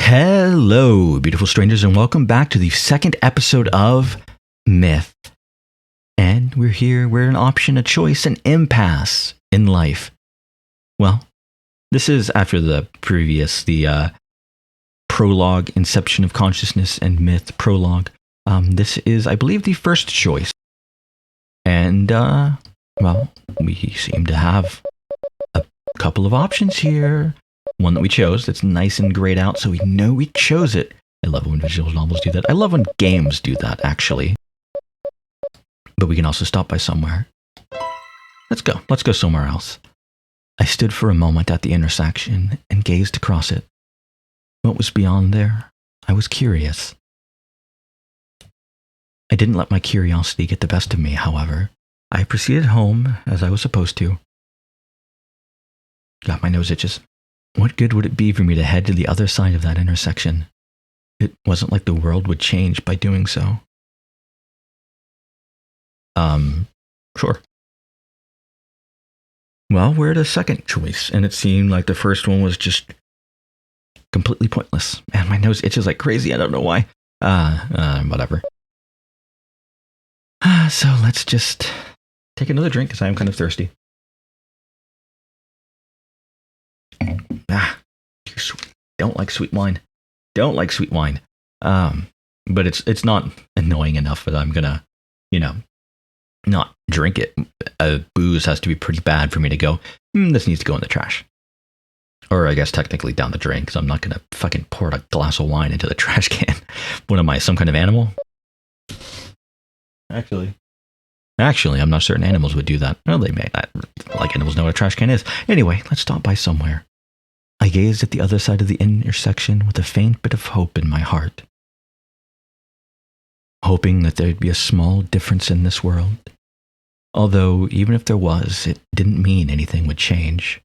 Hello, beautiful strangers, and welcome back to the second episode of Myth. And we're here, we're an option, a choice, an impasse in life. Well, this is after the previous, prologue, Inception of Consciousness and Myth prologue. This is, I believe, the first choice. And, well, we seem to have a couple of options here. One that we chose that's nice and grayed out, so we know we chose it. I love when visual novels do that. I love when games do that, actually. But we can also stop by somewhere. Let's go. Let's go somewhere else. I stood for a moment at the intersection and gazed across it. What was beyond there? I was curious. I didn't let my curiosity get the best of me, however. I proceeded home as I was supposed to. Got my nose itches. What good would it be for me to head to the other side of that intersection? It wasn't like the world would change by doing so. Sure. Well, we're at a second choice, and it seemed like the first one was just completely pointless. Man, my nose itches like crazy. I don't know why. Whatever. So let's just take another drink, because I am kind of thirsty. Too sweet. Don't like sweet wine. Don't like sweet wine. But it's not annoying enough that I'm gonna, not drink it. Booze has to be pretty bad for me to go, this needs to go in the trash. Or I guess technically down the drain, because I'm not gonna fucking pour a glass of wine into the trash can. What am I, some kind of animal? Actually, I'm not certain animals would do that. Well, they may. Like animals know what a trash can is. Anyway, let's stop by somewhere. I gazed at the other side of the intersection with a faint bit of hope in my heart. Hoping that there'd be a small difference in this world. Although, even if there was, it didn't mean anything would change.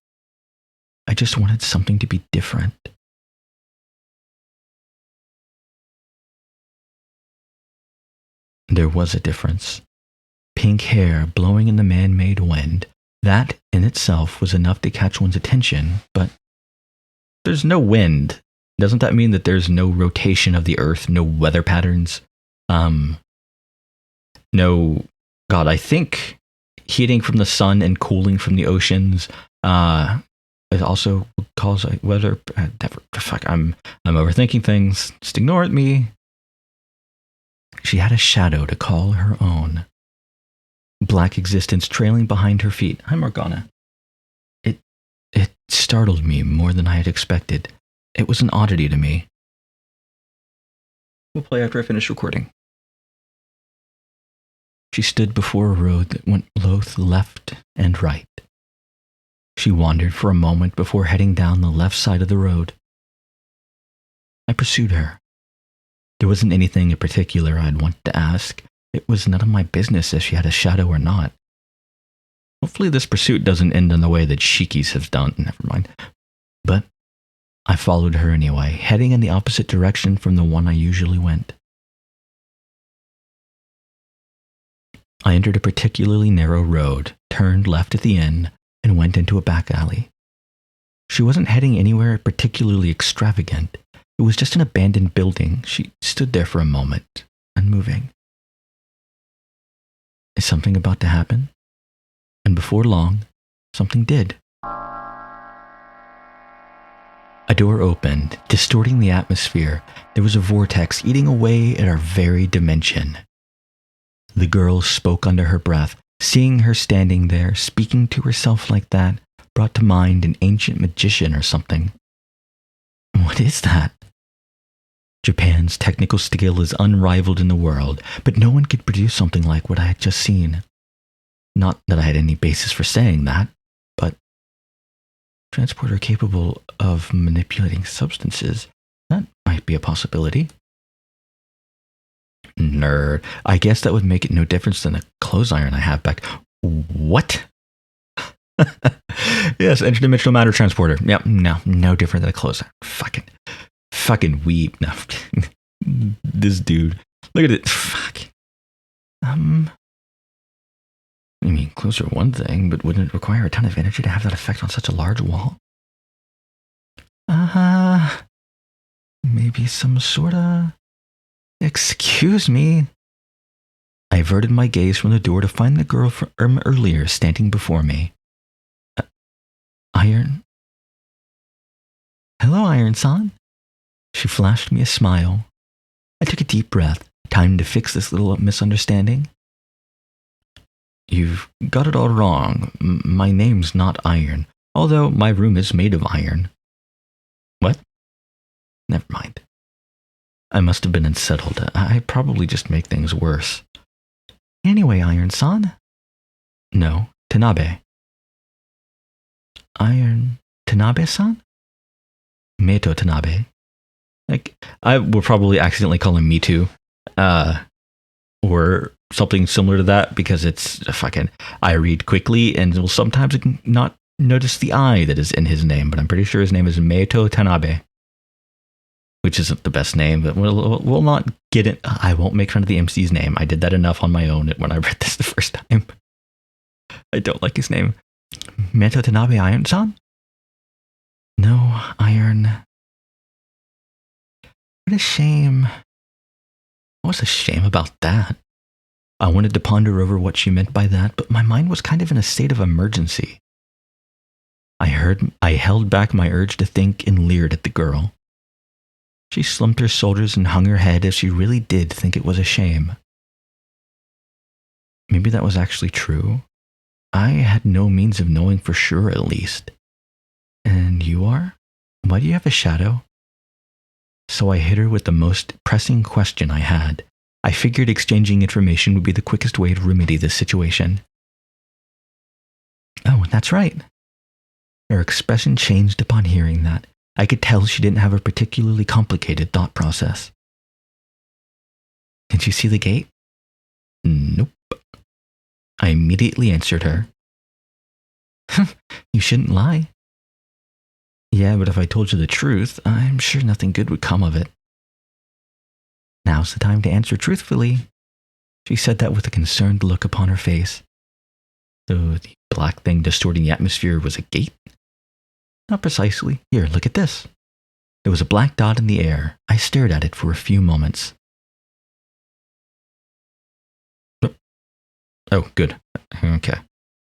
I just wanted something to be different. There was a difference. Pink hair blowing in the man-made wind. That, in itself, was enough to catch one's attention, but there's no wind. Doesn't that mean that there's no rotation of the earth, no weather patterns? No, God, I think heating from the sun and cooling from the oceans, it also cause weather. Fuck, I'm overthinking things. Just ignore it, me. She had a shadow to call her own. Black existence trailing behind her feet. Hi, Morgana. It startled me more than I had expected. It was an oddity to me. We'll play after I finish recording. She stood before a road that went both left and right. She wandered for a moment before heading down the left side of the road. I pursued her. There wasn't anything in particular I'd wanted to ask. It was none of my business if she had a shadow or not. Hopefully this pursuit doesn't end in the way that Shikis have done. Never mind. But I followed her anyway, heading in the opposite direction from the one I usually went. I entered a particularly narrow road, turned left at the end, and went into a back alley. She wasn't heading anywhere particularly extravagant. It was just an abandoned building. She stood there for a moment, unmoving. Is something about to happen? And before long, something did. A door opened, distorting the atmosphere. There was a vortex eating away at our very dimension. The girl spoke under her breath. Seeing her standing there, speaking to herself like that, brought to mind an ancient magician or something. What is that? Japan's technical skill is unrivaled in the world, but no one could produce something like what I had just seen. Not that I had any basis for saying that, but transporter capable of manipulating substances, that might be a possibility. Nerd. I guess that would make it no difference than a clothes iron I have back. What? Yes, interdimensional matter transporter. Yep, no different than a clothes iron. Fucking weep. No. This dude. Look at it. Fuck. I mean, clothes are one thing, but wouldn't it require a ton of energy to have that effect on such a large wall? Maybe some sorta... Excuse me. I averted my gaze from the door to find the girl from earlier standing before me. Iron? Hello, Iron-san. She flashed me a smile. I took a deep breath. Time to fix this little misunderstanding. You've got it all wrong. My name's not Iron, although my room is made of iron. What? Never mind. I must have been unsettled. I probably just make things worse. Anyway, Iron-san. No, Tanabe. Iron Tanabe-san? Meito Tanabe. Like, I will probably accidentally call him Me Too. Or something similar to that, because it's fucking... I read quickly and will sometimes not notice the I that is in his name, but I'm pretty sure his name is Meito Tanabe. Which isn't the best name, but we'll not get it. I won't make fun of the MC's name. I did that enough on my own when I read this the first time. I don't like his name. Meito Tanabe Iron-san? No, Iron. What a shame. What's a shame about that? I wanted to ponder over what she meant by that, but my mind was kind of in a state of emergency. I held back my urge to think and leered at the girl. She slumped her shoulders and hung her head as she really did think it was a shame. Maybe that was actually true. I had no means of knowing for sure, at least. And you are? Why do you have a shadow? So I hit her with the most pressing question I had. I figured exchanging information would be the quickest way to remedy this situation. Oh, that's right. Her expression changed upon hearing that. I could tell she didn't have a particularly complicated thought process. Did you see the gate? Nope. I immediately answered her. You shouldn't lie. Yeah, but if I told you the truth, I'm sure nothing good would come of it. Now's the time to answer truthfully. She said that with a concerned look upon her face. So the black thing distorting the atmosphere was a gate? Not precisely. Here, look at this. There was a black dot in the air. I stared at it for a few moments. Oh, good. Okay.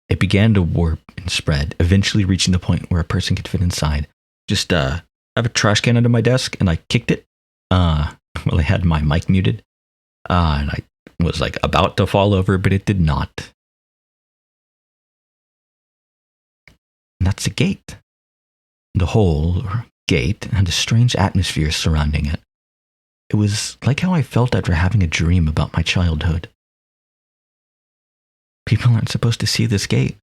It began to warp and spread, eventually reaching the point where a person could fit inside. Just, I have a trash can under my desk, and I kicked it. Well, I had my mic muted. And I was, about to fall over, but it did not. And that's a gate. The hole, or gate, had a strange atmosphere surrounding it. It was like how I felt after having a dream about my childhood. People aren't supposed to see this gate.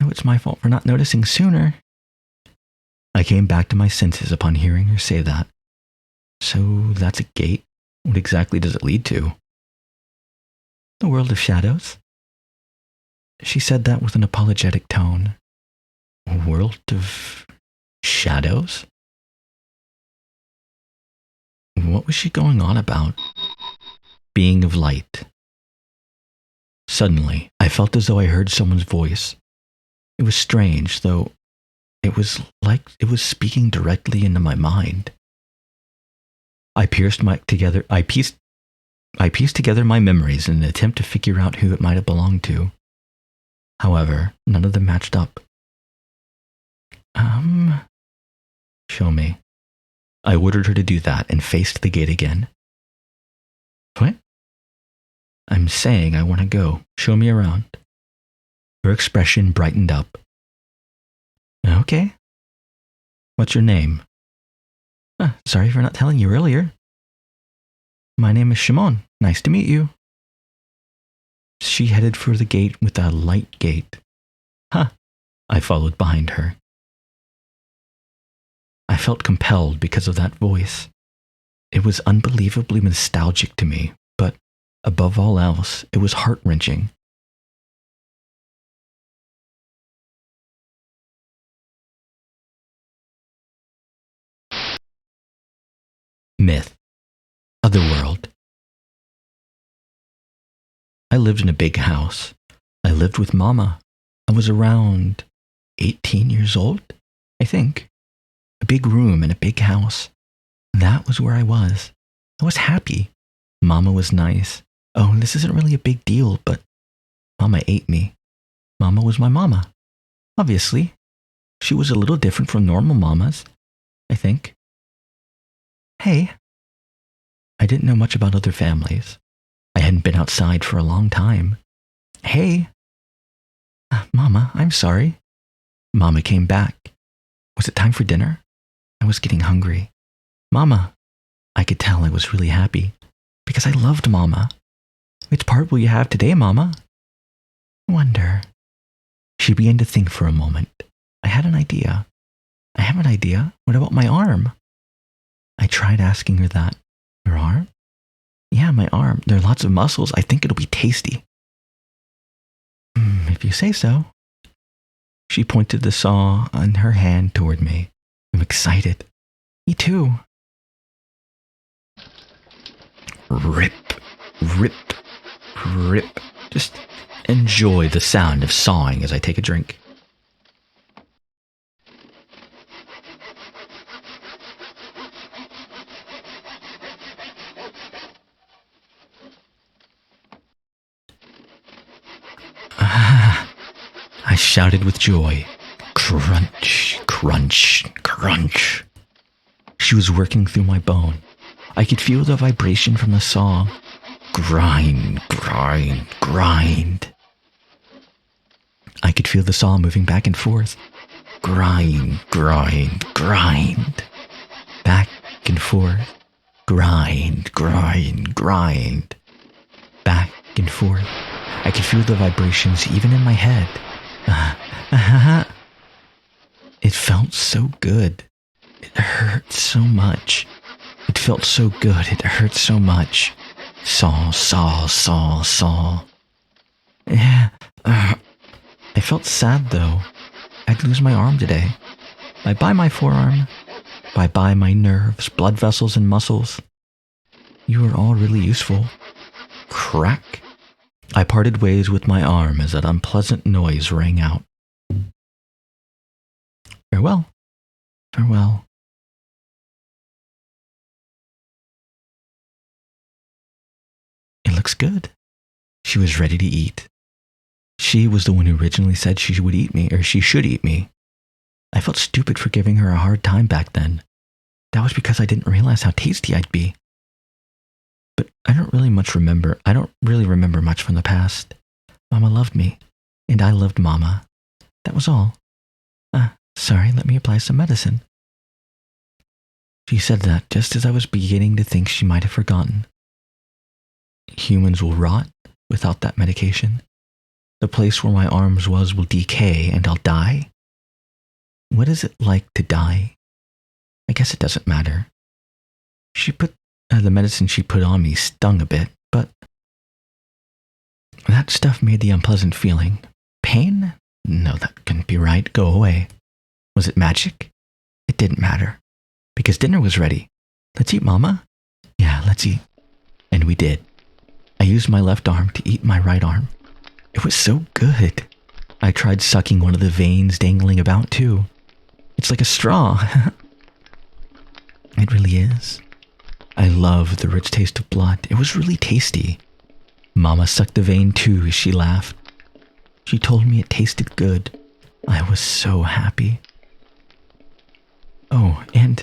No, it's my fault for not noticing sooner. I came back to my senses upon hearing her say that. So that's a gate? What exactly does it lead to? The world of shadows. She said that with an apologetic tone. A world of shadows? What was she going on about? Being of light. Suddenly, I felt as though I heard someone's voice. It was strange, though it was like it was speaking directly into my mind. I pieced together my memories in an attempt to figure out who it might have belonged to. However, none of them matched up. Show me. I ordered her to do that and faced the gate again. What? I'm saying I want to go. Show me around. Her expression brightened up. Okay. What's your name? Sorry for not telling you earlier. My name is Shimon. Nice to meet you. She headed for the gate with a light gait. I followed behind her. I felt compelled because of that voice. It was unbelievably nostalgic to me, but above all else, it was heart-wrenching. Myth. Otherworld. I lived in a big house. I lived with Mama. I was around 18 years old, I think. A big room in a big house. That was where I was. I was happy. Mama was nice. Oh, this isn't really a big deal, but Mama ate me. Mama was my mama. Obviously. She was a little different from normal mamas, I think. Hey. I didn't know much about other families. I hadn't been outside for a long time. Hey. Mama, I'm sorry. Mama came back. Was it time for dinner? I was getting hungry. Mama. I could tell I was really happy because I loved Mama. Which part will you have today, Mama? Wonder. She began to think for a moment. I had an idea. I have an idea. What about my arm? I tried asking her that. Your arm? Yeah, my arm. There are lots of muscles. I think it'll be tasty. If you say so. She pointed the saw on her hand toward me. I'm excited. Me too. Rip, rip, rip. Just enjoy the sound of sawing as I take a drink. I shouted with joy. Crunch, crunch, crunch. She was working through my bone. I could feel the vibration from the saw. Grind, grind, grind. I could feel the saw moving back and forth. Grind, grind, grind. Back and forth. Grind, grind, grind. Back and forth. I could feel the vibrations even in my head. It felt so good. It hurt so much. It felt so good. It hurt so much. Saw, saw, saw, saw. Yeah. I felt sad though. I'd lose my arm today. Bye-bye my forearm. Bye-bye my nerves, blood vessels, and muscles. You were all really useful. Crack. I parted ways with my arm as that unpleasant noise rang out. Farewell. Farewell. It looks good. She was ready to eat. She was the one who originally said she would eat me, or she should eat me. I felt stupid for giving her a hard time back then. That was because I didn't realize how tasty I'd be. But I don't really remember much from the past. Mama loved me, and I loved Mama. That was all. Sorry, let me apply some medicine. She said that just as I was beginning to think she might have forgotten. Humans will rot without that medication. The place where my arms was will decay and I'll die. What is it like to die? I guess it doesn't matter. The medicine she put on me stung a bit, but that stuff made the unpleasant feeling. Pain? No, that couldn't be right. Go away. Was it magic? It didn't matter. Because dinner was ready. Let's eat, Mama. Yeah, let's eat. And we did. I used my left arm to eat my right arm. It was so good. I tried sucking one of the veins dangling about too. It's like a straw. It really is. I love the rich taste of blood. It was really tasty. Mama sucked the vein too as she laughed. She told me it tasted good. I was so happy. Oh, and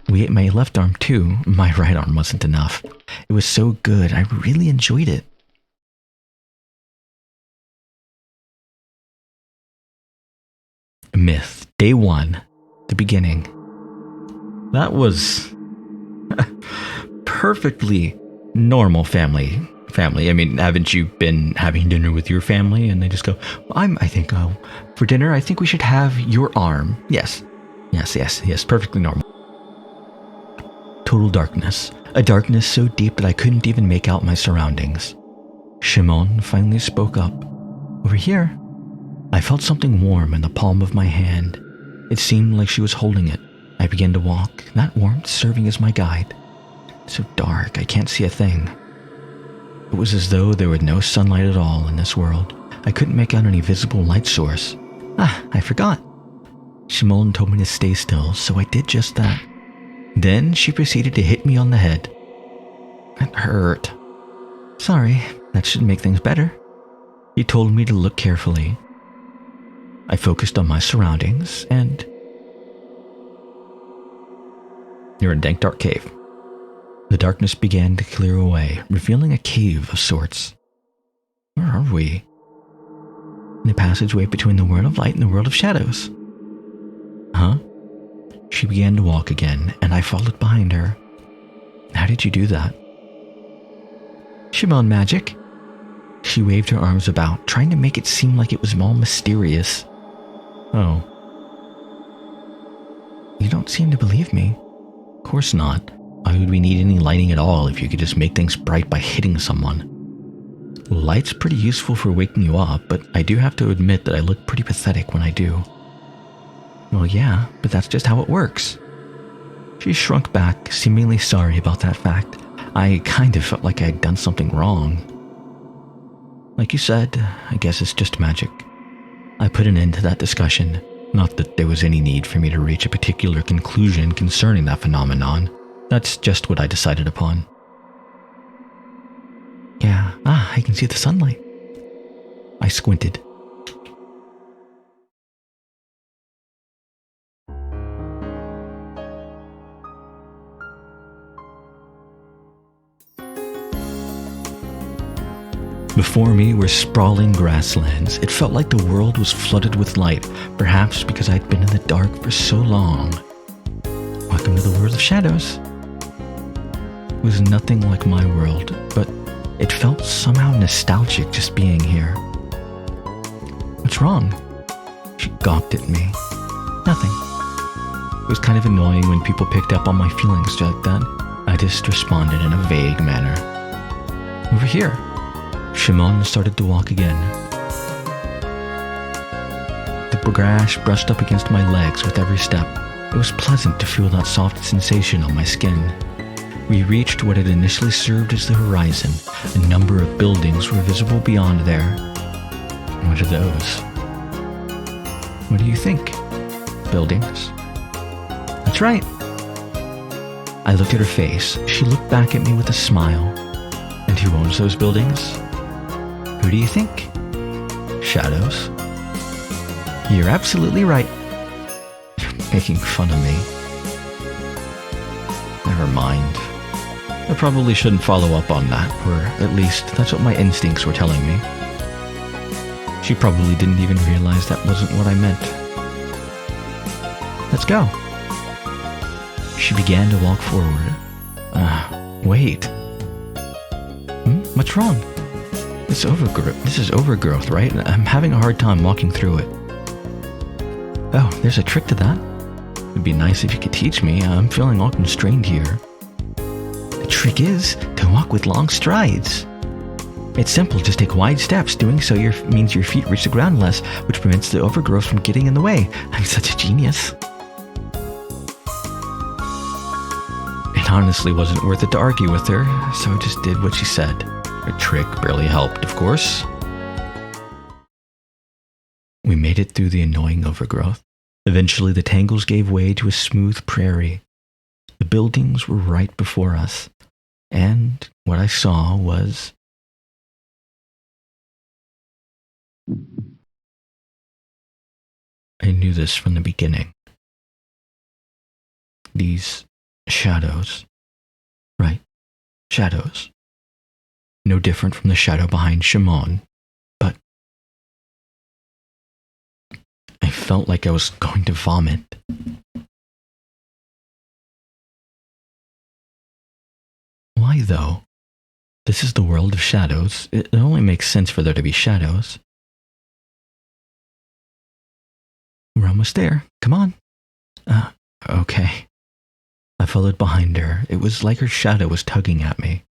we ate my left arm too. My right arm wasn't enough. It was so good. I really enjoyed it. Myth, day 1, the beginning. That was perfectly normal family. I mean, haven't you been having dinner with your family and they just go, for dinner, I think we should have your arm. Yes, perfectly normal. Total darkness. A darkness so deep that I couldn't even make out my surroundings. Shimon finally spoke up. Over here. I felt something warm in the palm of my hand. It seemed like she was holding it. I began to walk, that warmth serving as my guide. It's so dark, I can't see a thing. It was as though there was no sunlight at all in this world. I couldn't make out any visible light source. I forgot. Shimon told me to stay still, so I did just that. Then she proceeded to hit me on the head. It hurt. Sorry, that should make things better. He told me to look carefully. I focused on my surroundings and... You're in a dank dark cave. The darkness began to clear away, revealing a cave of sorts. Where are we? In a passageway between the world of light and the world of shadows. Huh? She began to walk again, and I followed behind her. How did you do that? Shimon magic. She waved her arms about, trying to make it seem like it was all mysterious. Oh. You don't seem to believe me. Of course not. Why would we need any lighting at all if you could just make things bright by hitting someone? Light's pretty useful for waking you up, but I do have to admit that I look pretty pathetic when I do. Well, yeah, but that's just how it works. She shrunk back, seemingly sorry about that fact. I kind of felt like I had done something wrong. Like you said, I guess it's just magic. I put an end to that discussion. Not that there was any need for me to reach a particular conclusion concerning that phenomenon. That's just what I decided upon. Yeah, I can see the sunlight. I squinted. Before me were sprawling grasslands. It felt like the world was flooded with light, perhaps because I'd been in the dark for so long. Welcome to the world of shadows. It was nothing like my world, but it felt somehow nostalgic just being here. What's wrong? She gawked at me. Nothing. It was kind of annoying when people picked up on my feelings like that. I just responded in a vague manner. Over here. Shimon started to walk again. The grass brushed up against my legs with every step. It was pleasant to feel that soft sensation on my skin. We reached what had initially served as the horizon. A number of buildings were visible beyond there. What are those? What do you think? Buildings? That's right. I looked at her face. She looked back at me with a smile. And who owns those buildings? Who do you think? Shadows. You're absolutely right. You're making fun of me. Never mind. I probably shouldn't follow up on that, or at least that's what my instincts were telling me. She probably didn't even realize that wasn't what I meant. Let's go. She began to walk forward. Wait. What's wrong? This is overgrowth, right? I'm having a hard time walking through it. Oh, there's a trick to that. It'd be nice if you could teach me. I'm feeling all constrained here. The trick is to walk with long strides. It's simple, just take wide steps. Doing so means your feet reach the ground less, which prevents the overgrowth from getting in the way. I'm such a genius. It honestly wasn't worth it to argue with her, so I just did what she said. Her trick barely helped, of course. We made it through the annoying overgrowth. Eventually, the tangles gave way to a smooth prairie. The buildings were right before us, and what I saw was... I knew this from the beginning. These shadows. Right, shadows. No different from the shadow behind Shimon, but I felt like I was going to vomit. Why, though? This is the world of shadows. It only makes sense for there to be shadows. We're almost there. Come on. Okay. I followed behind her. It was like her shadow was tugging at me.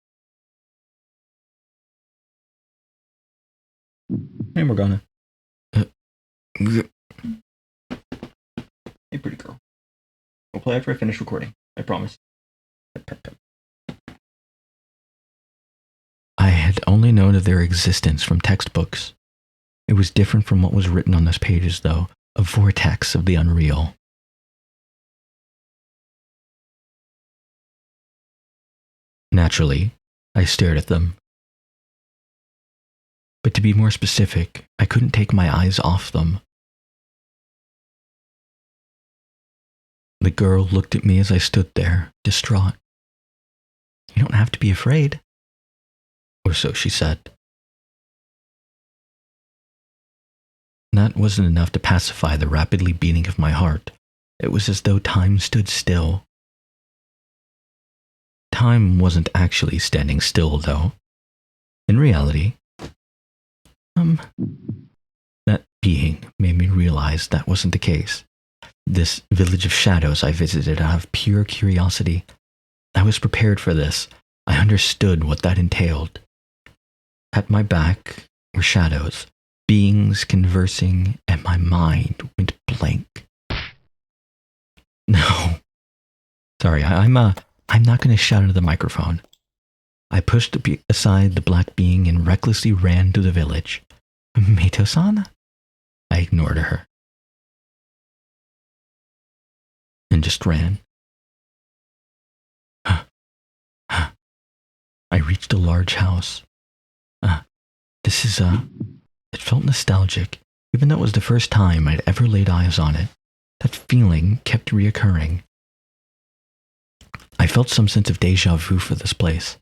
Hey, Morgana. Hey, pretty girl. We'll play after I finish recording. I promise. I had only known of their existence from textbooks. It was different from what was written on those pages, though. A vortex of the unreal. Naturally, I stared at them. But to be more specific, I couldn't take my eyes off them. The girl looked at me as I stood there, distraught. "You don't have to be afraid." Or so she said. That wasn't enough to pacify the rapidly beating of my heart. It was as though time stood still. Time wasn't actually standing still, though. In reality, that being made me realize that wasn't the case. This village of shadows I visited out of pure curiosity. I was prepared for this. I understood what that entailed. At my back were shadows, beings conversing, and my mind went blank. No. Sorry, I'm not going to shout into the microphone. I pushed aside the black being and recklessly ran to the village. "Meito-san?" I ignored her. And just ran. I reached a large house. It felt nostalgic, even though it was the first time I'd ever laid eyes on it. That feeling kept reoccurring. I felt some sense of deja vu for this place.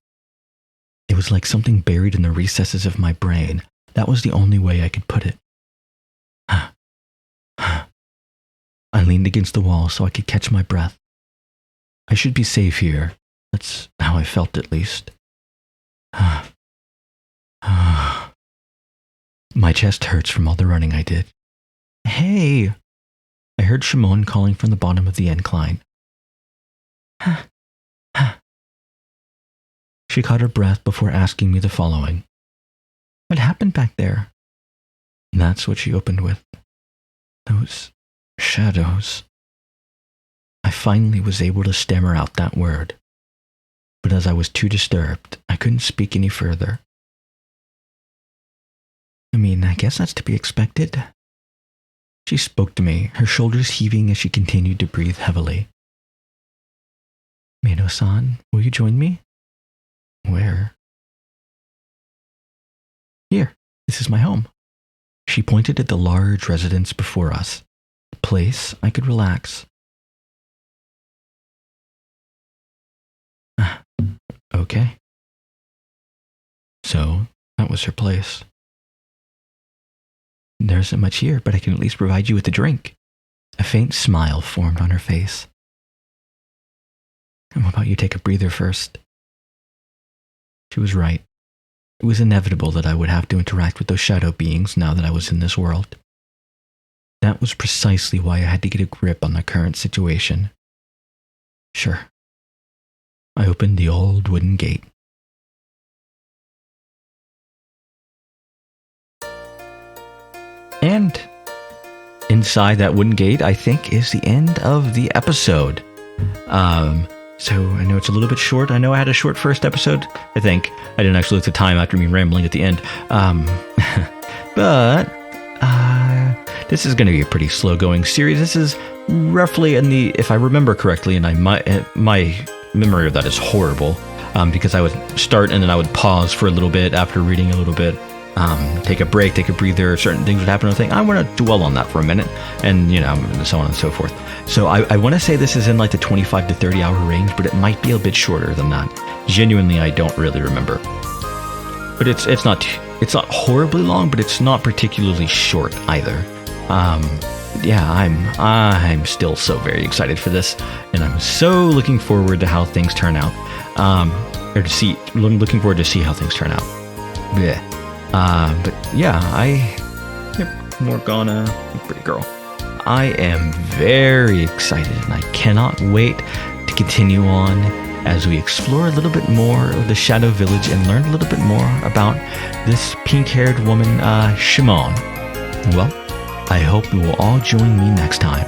It was like something buried in the recesses of my brain. That was the only way I could put it. I leaned against the wall so I could catch my breath. I should be safe here. That's how I felt, at least. My chest hurts from all the running I did. "Hey!" I heard Shimon calling from the bottom of the incline. She caught her breath before asking me the following. "What happened back there?" And that's what she opened with. "Those shadows." I finally was able to stammer out that word. But as I was too disturbed, I couldn't speak any further. I guess that's to be expected." She spoke to me, her shoulders heaving as she continued to breathe heavily. "Meito-san, will you join me?" "Where?" "Here, this is my home." She pointed at the large residence before us, a place I could relax. Okay. So, that was her place. "There isn't much here, but I can at least provide you with a drink." A faint smile formed on her face. "How about you take a breather first?" She was right. It was inevitable that I would have to interact with those shadow beings now that I was in this world. That was precisely why I had to get a grip on the current situation. Sure. I opened the old wooden gate. And inside that wooden gate, I think, is the end of the episode. So I know it's a little bit short. I know I had a short first episode, I think. I didn't actually look at the time after me rambling at the end. But this is going to be a pretty slow-going series. This is roughly in the, if I remember correctly, and my memory of that is horrible, because I would start and then I would pause for a little bit after reading a little bit. Take a break, take a breather, certain things would happen. I think I want to dwell on that for a minute, and so on and so forth. So I want to say this is in like the 25 to 30 hour range, but it might be a bit shorter than that. Genuinely, I don't really remember. But it's not horribly long, but it's not particularly short either. Yeah, I'm still so very excited for this, and I'm so looking forward to how things turn out. Looking forward to see how things turn out. Blech. But yeah, Morgana, pretty girl. I am very excited, and I cannot wait to continue on as we explore a little bit more of the Shadow Village and learn a little bit more about this pink-haired woman, Shimon. Well, I hope you will all join me next time.